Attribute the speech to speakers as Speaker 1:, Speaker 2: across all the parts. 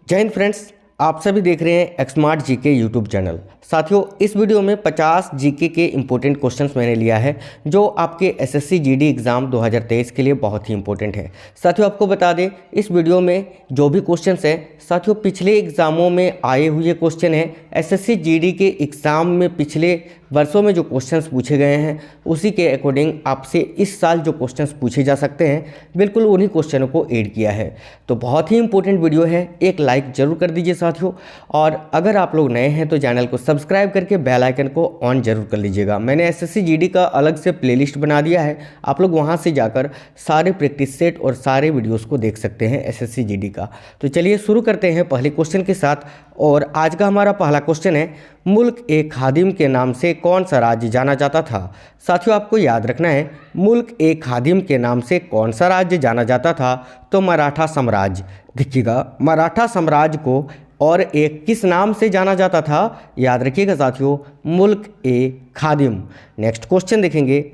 Speaker 1: जय हिंद फ्रेंड्स, आप सभी देख रहे हैं एक्समार्ट जीके यूट्यूब चैनल। साथियों, इस वीडियो में 50 जीके के इंपॉर्टेंट क्वेश्चंस मैंने लिया है जो आपके एसएससी जीडी एग्ज़ाम 2023 के लिए बहुत ही इंपॉर्टेंट है। साथियों, आपको बता दें, इस वीडियो में जो भी क्वेश्चंस हैं साथियों पिछले एग्ज़ामों में आए हुए क्वेश्चन हैं। एसएससी जीडी के एग्ज़ाम में पिछले वर्षों में जो क्वेश्चंस पूछे गए हैं उसी के अकॉर्डिंग आपसे इस साल जो क्वेश्चंस पूछे जा सकते हैं बिल्कुल उन्हीं क्वेश्चनों को ऐड किया है। तो बहुत ही इंपॉर्टेंट वीडियो है, एक लाइक ज़रूर कर दीजिए साथियों। और अगर आप लोग नए हैं तो चैनल को सब्सक्राइब करके बेल आइकन को ऑन जरूर कर लीजिएगा। मैंने एसएससी जीडी का अलग से प्लेलिस्ट बना दिया है, आप लोग वहां से जाकर सारे प्रैक्टिस सेट और सारे वीडियोस को देख सकते हैं एसएससी जीडी का। तो चलिए शुरू करते हैं पहले क्वेश्चन के साथ। और आज का हमारा पहला क्वेश्चन है, मुल्क ए खादिम के नाम से कौन सा राज्य जाना जाता था। साथियों, आपको याद रखना है, मुल्क ए खादिम के नाम से कौन सा राज्य जाना जाता था, तो मराठा साम्राज्य। देखिएगा, मराठा साम्राज्य को और एक किस नाम से जाना जाता था, याद रखिएगा साथियों, मुल्क ए खादिम। नेक्स्ट क्वेश्चन देखेंगे,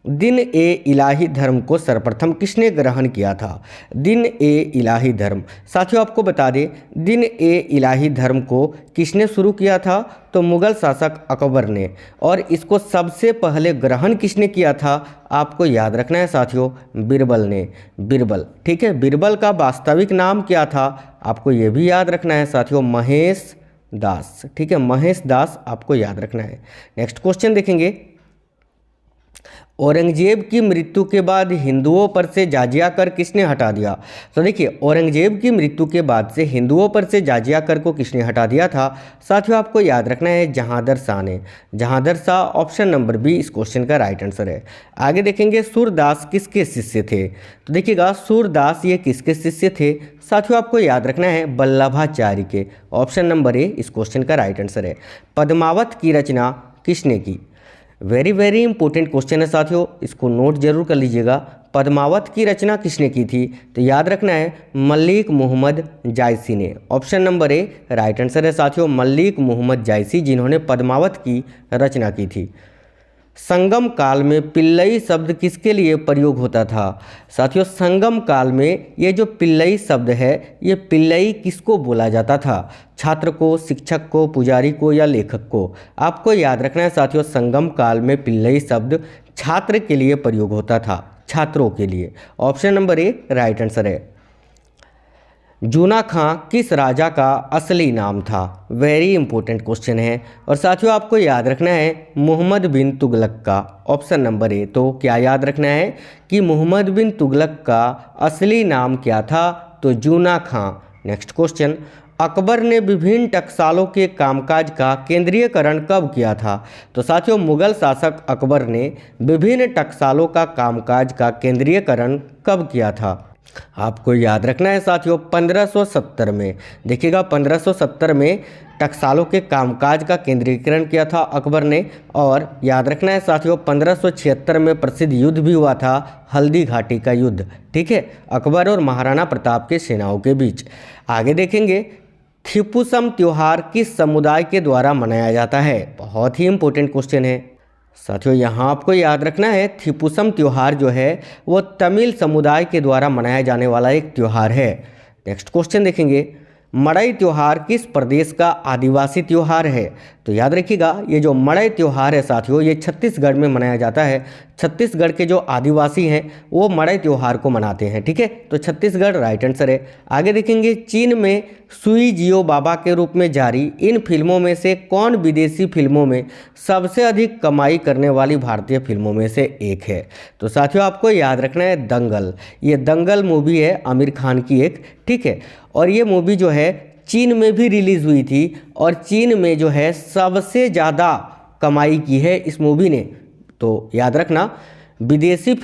Speaker 1: दिन ए इलाही धर्म को सर्वप्रथम किसने ग्रहण किया था। दिन ए इलाही धर्म, साथियों आपको बता दें, दिन ए इलाही धर्म को किसने शुरू किया था, तो मुग़ल शासक अकबर ने। और इसको सबसे पहले ग्रहण किसने किया था, आपको याद रखना है साथियों, बिरबल ने। बिरबल, ठीक है। बिरबल का वास्तविक नाम क्या था, आपको ये भी याद रखना है साथियों, महेश दास, ठीक है, महेश दास आपको याद रखना है। नेक्स्ट क्वेश्चन देखेंगे, औरंगजेब की मृत्यु के बाद हिंदुओं पर से जाजिया कर किसने हटा दिया। तो देखिए, औरंगजेब की मृत्यु के बाद से हिंदुओं पर से जाजिया कर को किसने हटा दिया था, साथियों आपको याद रखना है, जहांदर शाह ने। Jahandar Shah, option number B इस क्वेश्चन का राइट आंसर है। आगे देखेंगे, सूरदास किसके शिष्य थे। तो देखिएगा, सूरदास ये किसके शिष्य थे, साथियों आपको याद रखना है, वल्लभाचार्य के। ऑप्शन नंबर ए इस क्वेश्चन का राइट आंसर है। पद्मावत की रचना किसने की। वेरी वेरी इंपॉर्टेंट क्वेश्चन है साथियों, इसको नोट जरूर कर लीजिएगा। पद्मावत की रचना किसने की थी, तो याद रखना है, मलिक मोहम्मद जायसी ने। Option number A right answer है साथियों, मलिक मोहम्मद जायसी, जिन्होंने पद्मावत की रचना की थी। संगम काल में पिल्लई शब्द किसके लिए प्रयोग होता था। साथियों, संगम काल में ये जो पिल्लई शब्द है, ये पिल्लई किसको बोला जाता था, छात्र को, शिक्षक को, पुजारी को या लेखक को। आपको याद रखना है साथियों, संगम काल में पिल्लई शब्द छात्र के लिए प्रयोग होता था, छात्रों के लिए। Option number A right answer है। जूना खां किस राजा का असली नाम था। वेरी इंपॉर्टेंट क्वेश्चन है। और साथियों आपको याद रखना है, मोहम्मद बिन तुगलक का। ऑप्शन नंबर ए, तो क्या याद रखना है कि मोहम्मद बिन तुगलक का असली नाम क्या था, तो जूना खां। नेक्स्ट क्वेश्चन, अकबर ने विभिन्न टकसालों के कामकाज का केंद्रीयकरण कब किया था। तो साथियों, मुगल शासक अकबर ने विभिन्न टकसालों का कामकाज का केंद्रीयकरण कब किया था, आपको याद रखना है साथियों, 1570 में। देखिएगा, 1570 में टकसालों के कामकाज का केंद्रीकरण किया था अकबर ने। और याद रखना है साथियों, 1576 में प्रसिद्ध युद्ध भी हुआ था, हल्दी घाटी का युद्ध, ठीक है, अकबर और महाराणा प्रताप के सेनाओं के बीच। आगे देखेंगे, थिपुसम त्यौहार किस समुदाय के द्वारा मनाया जाता है। बहुत ही इंपॉर्टेंट क्वेश्चन है साथियों, यहाँ आपको याद रखना है, थिपुसम त्यौहार जो है वो तमिल समुदाय के द्वारा मनाया जाने वाला एक त्यौहार है। नेक्स्ट क्वेश्चन देखेंगे, मड़ई त्यौहार किस प्रदेश का आदिवासी त्यौहार है। तो याद रखिएगा, ये जो मड़ई त्यौहार है साथियों, ये छत्तीसगढ़ में मनाया जाता है। छत्तीसगढ़ के जो आदिवासी हैं वो मड़ई त्यौहार को मनाते हैं, ठीक है, तो छत्तीसगढ़ राइट आंसर है। आगे देखेंगे, चीन में सुई जियो बाबा के रूप में जारी इन फिल्मों में से कौन विदेशी फिल्मों में सबसे अधिक कमाई करने वाली भारतीय फिल्मों में से एक है। तो साथियों आपको याद रखना है, दंगल। ये दंगल मूवी है आमिर खान की एक, ठीक है, और ये मूवी जो है चीन में भी रिलीज़ हुई थी और चीन में जो है सबसे ज़्यादा कमाई की है इस मूवी ने। तो याद रखना, विदेशी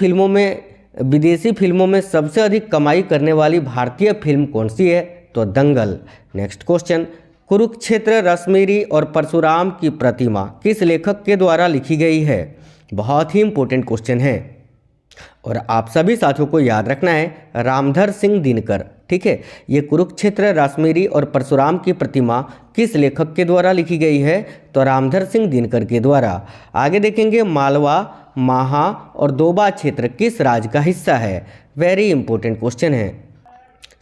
Speaker 1: फिल्मों में सबसे अधिक कमाई करने वाली भारतीय फिल्म कौन सी है, तो दंगल। नेक्स्ट क्वेश्चन, कुरुक्षेत्र रश्मिरी और परशुराम की प्रतिमा किस लेखक के द्वारा लिखी गई है। बहुत ही इंपॉर्टेंट क्वेश्चन है और आप सभी साथियों को याद रखना है, रामधर सिंह दिनकर, ठीक है। ये कुरुक्षेत्र रश्मिरी और परशुराम की प्रतिमा किस लेखक के द्वारा लिखी गई है, तो रामधर सिंह दिनकर के द्वारा। आगे देखेंगे, मालवा, माहा और दोबा क्षेत्र किस राज्य का हिस्सा है। वेरी इंपॉर्टेंट क्वेश्चन है।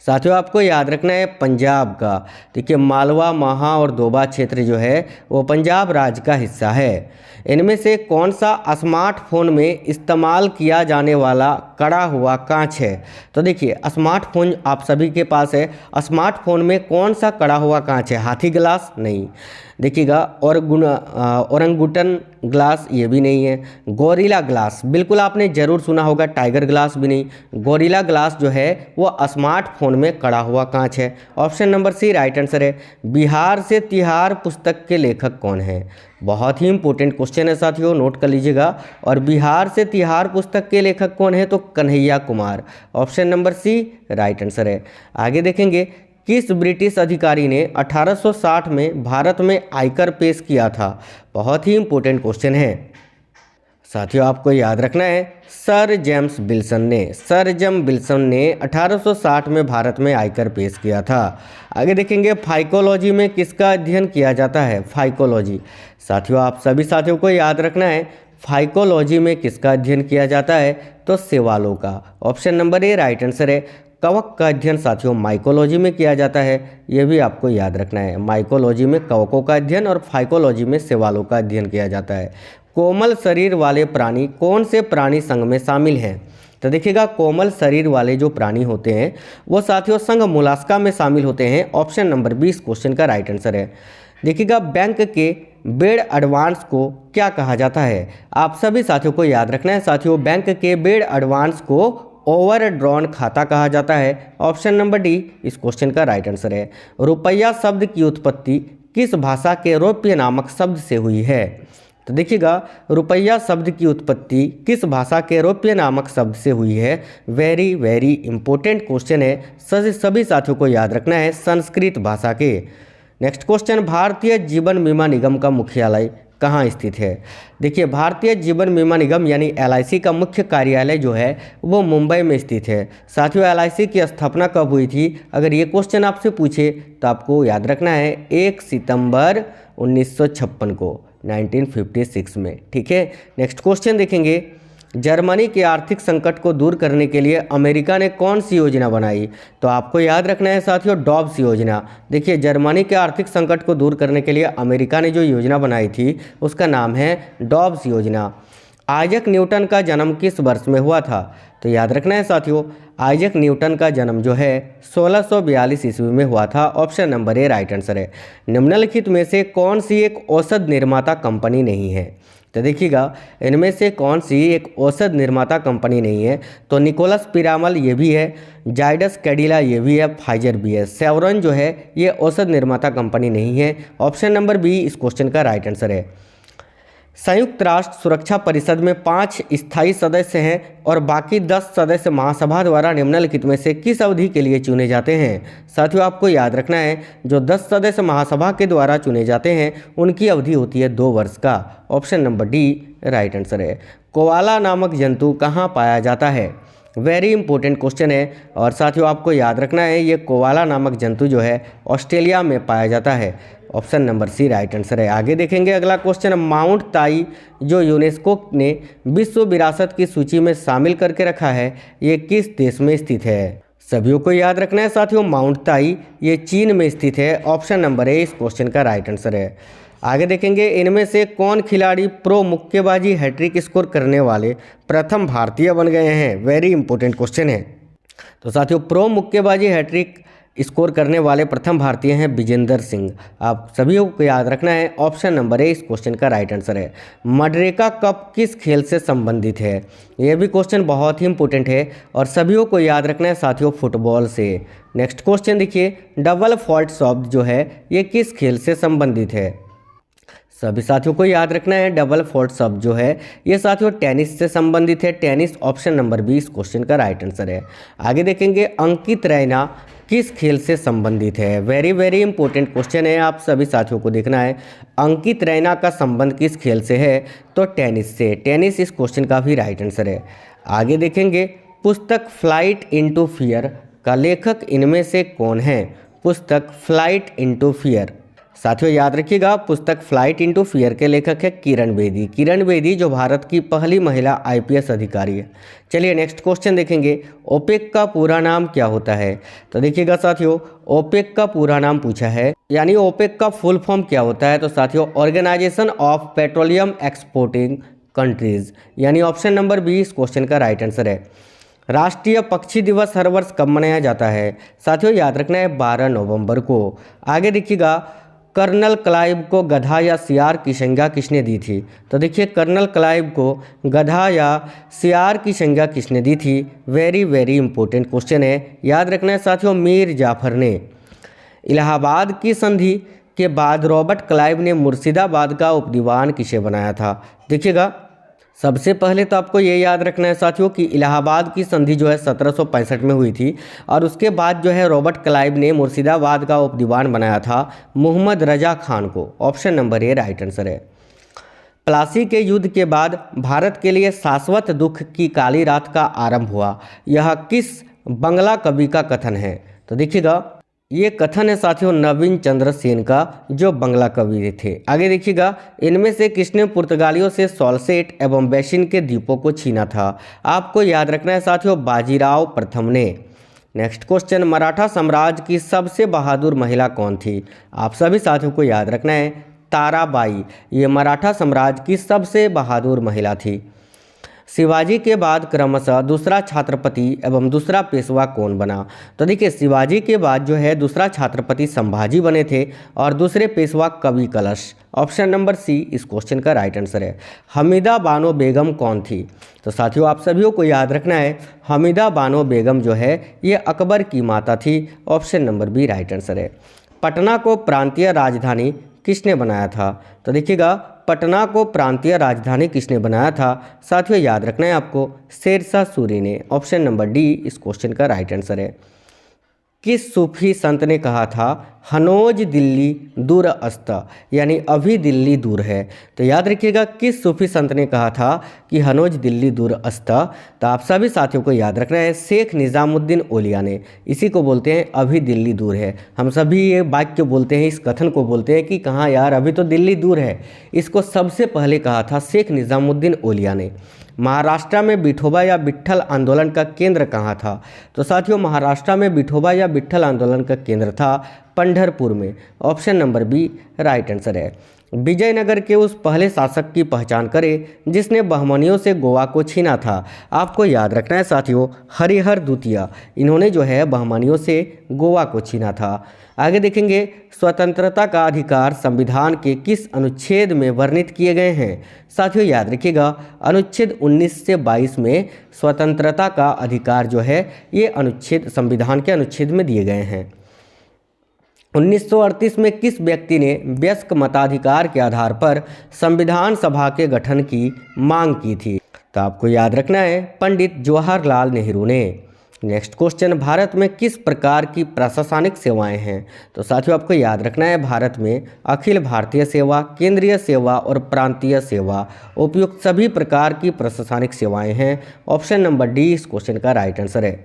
Speaker 1: साथियों आपको याद रखना है पंजाब का। देखिए मालवा, माहा और दोबा क्षेत्र जो है वो पंजाब राज्य का हिस्सा है। इनमें से कौन सा स्मार्टफोन में इस्तेमाल किया जाने वाला कड़ा हुआ कांच है? तो देखिए स्मार्टफोन आप सभी के पास है, स्मार्टफोन में कौन सा कड़ा हुआ कांच है? हाथी ग्लास नहीं, देखिएगा, और ओरंगुटन ग्लास ये भी नहीं है। गोरिल्ला ग्लास बिल्कुल आपने ज़रूर सुना होगा, टाइगर ग्लास भी नहीं। गोरिल्ला ग्लास जो है वो स्मार्टफोन में कड़ा हुआ कांच है। Option number C right answer है। बिहार से तिहार पुस्तक के लेखक कौन है? बहुत ही इंपॉर्टेंट क्वेश्चन है साथियों, नोट कर लीजिएगा। और बिहार से तिहार पुस्तक के लेखक कौन है? तो Kanhaiya Kumar. Option number C right answer है। आगे देखेंगे, किस ब्रिटिश अधिकारी ने 1860 में भारत में आयकर पेश किया था? बहुत ही इंपॉर्टेंट क्वेश्चन है साथियों, आपको याद रखना है सर जेम्स विल्सन ने। सर जेम्स विल्सन ने 1860 में भारत में आयकर पेश किया था। आगे देखेंगे, फाइकोलॉजी में किसका अध्ययन किया जाता है? फाइकोलॉजी। साथियों आप सभी साथियों को याद रखना है फाइकोलॉजी में किसका अध्ययन किया जाता है? तो सेवालों का। Option number A right answer है। कवक का अध्ययन साथियों माइकोलॉजी में किया जाता है, यह भी आपको याद रखना है। माइकोलॉजी में कवकों का अध्ययन और फाइकोलॉजी में सेवालों का अध्ययन किया जाता है। कोमल शरीर वाले प्राणी कौन से प्राणी संघ में शामिल हैं? तो देखिएगा कोमल शरीर वाले जो प्राणी होते हैं वो साथियों संघ मोलास्का में शामिल होते हैं। ऑप्शन नंबर 20 क्वेश्चन का राइट आंसर है। देखिएगा बैंक के बेड एडवांस को क्या कहा जाता है? आप सभी साथियों को याद रखना है साथियों, बैंक के बेड एडवांस को ओवरड्रॉन खाता कहा जाता है। ऑप्शन नंबर डी इस क्वेश्चन का राइट आंसर है। रुपया शब्द की उत्पत्ति किस भाषा के रुपये नामक शब्द से हुई है? तो देखिएगा रुपया शब्द की उत्पत्ति किस भाषा के रुपये नामक शब्द से हुई है? वेरी वेरी इंपॉर्टेंट क्वेश्चन है, सभी साथियों को याद रखना है, संस्कृत भाषा के। नेक्स्ट क्वेश्चन, भारतीय जीवन बीमा निगम का मुख्यालय कहाँ स्थित है? देखिए भारतीय जीवन बीमा निगम यानी LIC का मुख्य कार्यालय जो है वो मुंबई में स्थित है। साथियों LIC की स्थापना कब हुई थी? अगर ये क्वेश्चन आपसे पूछे तो आपको याद रखना है 1 सितंबर 1956 को, 1956 में। ठीक है, नेक्स्ट क्वेश्चन देखेंगे, जर्मनी के आर्थिक संकट को दूर करने के लिए अमेरिका ने कौन सी योजना बनाई? तो आपको याद रखना है साथियों डॉब्स योजना। देखिए जर्मनी के आर्थिक संकट को दूर करने के लिए अमेरिका ने जो योजना बनाई थी उसका नाम है डॉब्स योजना। आइजैक न्यूटन का जन्म किस वर्ष में हुआ था? तो याद रखना है साथियों आइजैक न्यूटन का जन्म जो है 1642 ईस्वी में हुआ था। Option number A right answer है। निम्नलिखित में से कौन सी एक औषध निर्माता कंपनी नहीं है? तो देखिएगा इनमें से कौन सी एक औषध निर्माता कंपनी नहीं है? तो निकोलस पिरामल ये भी है, जाइडस कैडिला ये भी है, फाइजर भी है। सेवरॉन जो है ये औषध निर्माता कंपनी नहीं है। ऑप्शन नंबर बी इस क्वेश्चन का राइट आंसर है। संयुक्त राष्ट्र सुरक्षा परिषद में 5 स्थायी सदस्य हैं और बाकी 10 सदस्य महासभा द्वारा निम्नलिखित में से किस अवधि के लिए चुने जाते हैं? साथियों आपको याद रखना है जो 10 सदस्य महासभा के द्वारा चुने जाते हैं उनकी अवधि होती है 2 वर्ष का। Option number D right answer है। कोआला नामक जंतु कहाँ पाया जाता है? वेरी इंपॉर्टेंट क्वेश्चन है और साथियों आपको याद रखना है ये कोआला नामक जंतु जो है ऑस्ट्रेलिया में पाया जाता है। Option number C right answer है। आगे देखेंगे अगला क्वेश्चन, माउंट ताई जो यूनेस्को ने विश्व विरासत की सूची में शामिल करके रखा है ये किस देश में स्थित है? सभी को याद रखना है साथियों माउंट ताई ये चीन में स्थित है। ऑप्शन नंबर ए इस क्वेश्चन का राइट आंसर है। आगे देखेंगे इनमें से कौन खिलाड़ी प्रो मुक्केबाजी हैट्रिक स्कोर करने वाले प्रथम भारतीय बन गए हैं? वेरी इंपॉर्टेंट क्वेश्चन है। तो साथियों प्रो मुक्केबाजी हैट्रिक स्कोर करने वाले प्रथम भारतीय हैं विजेंदर सिंह। आप सभी को याद रखना है ऑप्शन नंबर ए इस क्वेश्चन का राइट आंसर है। मडरेका कप किस खेल से संबंधित है? यह भी क्वेश्चन बहुत ही इंपॉर्टेंट है और सभी को याद रखना है साथियों फुटबॉल से। नेक्स्ट क्वेश्चन देखिए, डबल फॉल्ट शब्द जो है ये किस खेल से संबंधित है? सभी साथियों को याद रखना है डबल फॉल्ट शब्द जो है ये साथियों टेनिस से संबंधित है। टेनिस ऑप्शन नंबर 20 क्वेश्चन का राइट आंसर है। आगे देखेंगे अंकित रैना किस खेल से संबंधित है? वेरी वेरी इंपॉर्टेंट क्वेश्चन है, आप सभी साथियों को देखना है अंकित रैना का संबंध किस खेल से है? तो टेनिस से। टेनिस इस क्वेश्चन का भी राइट आंसर है। आगे देखेंगे पुस्तक फ्लाइट इनटू फियर का लेखक इनमें से कौन है? पुस्तक फ्लाइट इनटू फियर साथियों याद रखिएगा, पुस्तक फ्लाइट इनटू फियर के लेखक है किरण बेदी। किरण बेदी जो भारत की पहली महिला आईपीएस अधिकारी है। चलिए नेक्स्ट क्वेश्चन देखेंगे, ओपेक का पूरा नाम क्या होता है। तो देखिएगा साथियों, ओपेक का पूरा नाम पूछा है, यानी ओपेक का फुल फॉर्म क्या होता है। तो साथियों, organisation of petroleum exporting countries, यानी ऑप्शन नंबर बी इस क्वेश्चन का राइट आंसर है। राष्ट्रीय पक्षी दिवस हर वर्ष कब मनाया जाता है। साथियों याद रखना है 12 नवंबर को। आगे देखिएगा, कर्नल क्लाइव को गधा या सियार की संज्ञा किसने दी थी। तो देखिए, कर्नल क्लाइव को गधा या सियार की संज्ञा किसने दी थी। वेरी वेरी इंपॉर्टेंट क्वेश्चन है, याद रखना है साथियों, मीर जाफर ने। इलाहाबाद की संधि के बाद रॉबर्ट क्लाइव ने मुर्शिदाबाद का उपदीवान किसे बनाया था। देखिएगा, सबसे पहले तो आपको ये याद रखना है साथियों कि इलाहाबाद की संधि जो है 1765 में हुई थी, और उसके बाद जो है रॉबर्ट क्लाइव ने मुर्शिदाबाद का उपदीवान बनाया था मोहम्मद रजा खान को। Option number A right answer है। प्लासी के युद्ध के बाद भारत के लिए शाश्वत दुख की काली रात का आरंभ हुआ, यह किस बंगला कवि का कथन है। तो देखिएगा, ये कथन है साथियों नवीन चंद्र सेन का, जो बंगला कवि थे। आगे देखिएगा, इनमें से किसने पुर्तगालियों से सॉल्सेट एवं बेसिन के द्वीपों को छीना था। आपको याद रखना है साथियों, बाजीराव प्रथम ने। नेक्स्ट क्वेश्चन, मराठा साम्राज्य की सबसे बहादुर महिला कौन थी। आप सभी साथियों को याद रखना है ताराबाई, ये मराठा साम्राज्य की सबसे बहादुर महिला थी। शिवाजी के बाद क्रमशः दूसरा छत्रपति एवं दूसरा पेशवा कौन बना। तो देखिए, शिवाजी के बाद जो है दूसरा छत्रपति संभाजी बने थे, और दूसरे पेशवा कवि कलश। ऑप्शन नंबर सी इस क्वेश्चन का राइट आंसर है। हमीदा बानो बेगम कौन थी। तो साथियों आप सभी को याद रखना है, हमीदा बानो बेगम जो है ये अकबर की माता थी। Option number B right answer है। पटना को प्रांतीय राजधानी किसने बनाया था। तो देखिएगा, पटना को प्रांतीय राजधानी किसने बनाया था। साथियों याद रखना है आपको, शेरशाह सूरी ने। ऑप्शन नंबर डी इस क्वेश्चन का राइट आंसर है। किस सूफी संत ने कहा था हनोज दिल्ली दूर अस्त, यानी अभी दिल्ली दूर है। तो याद रखिएगा, किस सूफी संत ने कहा था कि हनोज दिल्ली दूर अस्त। तो आप सभी साथियों को याद रखना है, शेख निज़ामुद्दीन औलिया ने। इसी को बोलते हैं अभी दिल्ली दूर है। हम सभी ये वाक्य बोलते हैं, इस कथन को बोलते हैं कि कहाँ यार अभी तो दिल्ली दूर है। इसको सबसे पहले कहा था शेख निज़ामुद्दीन औलिया ने। महाराष्ट्र में विठोबा या विट्ठल आंदोलन का केंद्र कहाँ था। तो साथियों, महाराष्ट्र में विठोबा या विट्ठल आंदोलन का केंद्र था पंढरपुर में। Option number B right answer है। विजयनगर के उस पहले शासक की पहचान करें जिसने बहमनियों से गोवा को छीना था। आपको याद रखना है साथियों, हरिहर द्वितीय, इन्होंने जो है बहमनियों से गोवा को छीना था। आगे देखेंगे, स्वतंत्रता का अधिकार संविधान के किस अनुच्छेद में वर्णित किए गए हैं। साथियों याद रखिएगा, अनुच्छेद 19 से 22 में स्वतंत्रता का अधिकार जो है ये अनुच्छेद संविधान के अनुच्छेद में दिए गए हैं। 1938 में किस व्यक्ति ने वयस्क मताधिकार के आधार पर संविधान सभा के गठन की मांग की थी। तो आपको याद रखना है, पंडित जवाहरलाल नेहरू ने। नेक्स्ट क्वेश्चन, भारत में किस प्रकार की प्रशासनिक सेवाएं हैं। तो साथियों आपको याद रखना है, भारत में अखिल भारतीय सेवा, केंद्रीय सेवा और प्रांतीय सेवा, उपयुक्त सभी प्रकार की प्रशासनिक सेवाएं हैं। ऑप्शन नंबर डी इस क्वेश्चन का राइट आंसर है।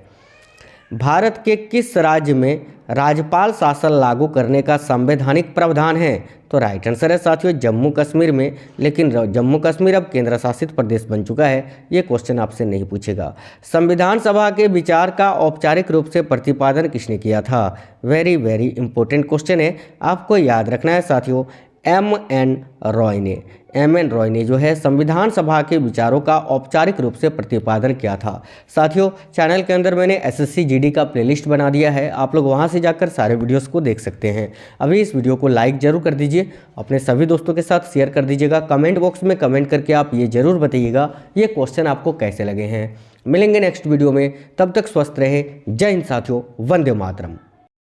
Speaker 1: भारत के किस राज्य में राज्यपाल शासन लागू करने का संवैधानिक प्रावधान है। तो राइट आंसर है साथियों जम्मू कश्मीर में, लेकिन जम्मू कश्मीर अब केंद्र शासित प्रदेश बन चुका है, ये क्वेश्चन आपसे नहीं पूछेगा। संविधान सभा के विचार का औपचारिक रूप से प्रतिपादन किसने किया था। वेरी वेरी इंपॉर्टेंट क्वेश्चन है, आपको याद रखना है साथियों, M.N. रॉय ने। M.N. रॉय ने जो है संविधान सभा के विचारों का औपचारिक रूप से प्रतिपादन किया था। साथियों चैनल के अंदर मैंने SSC GD का प्लेलिस्ट बना दिया है, आप लोग वहां से जाकर सारे वीडियोस को देख सकते हैं। अभी इस वीडियो को लाइक जरूर कर दीजिए, अपने सभी दोस्तों के साथ शेयर कर दीजिएगा। कमेंट बॉक्स में कमेंट करके आप ये जरूर बताइएगा ये क्वेश्चन आपको कैसे लगे हैं। मिलेंगे नेक्स्ट वीडियो में, तब तक स्वस्थ रहे। जय हिंद साथियों, वंदे मातरम।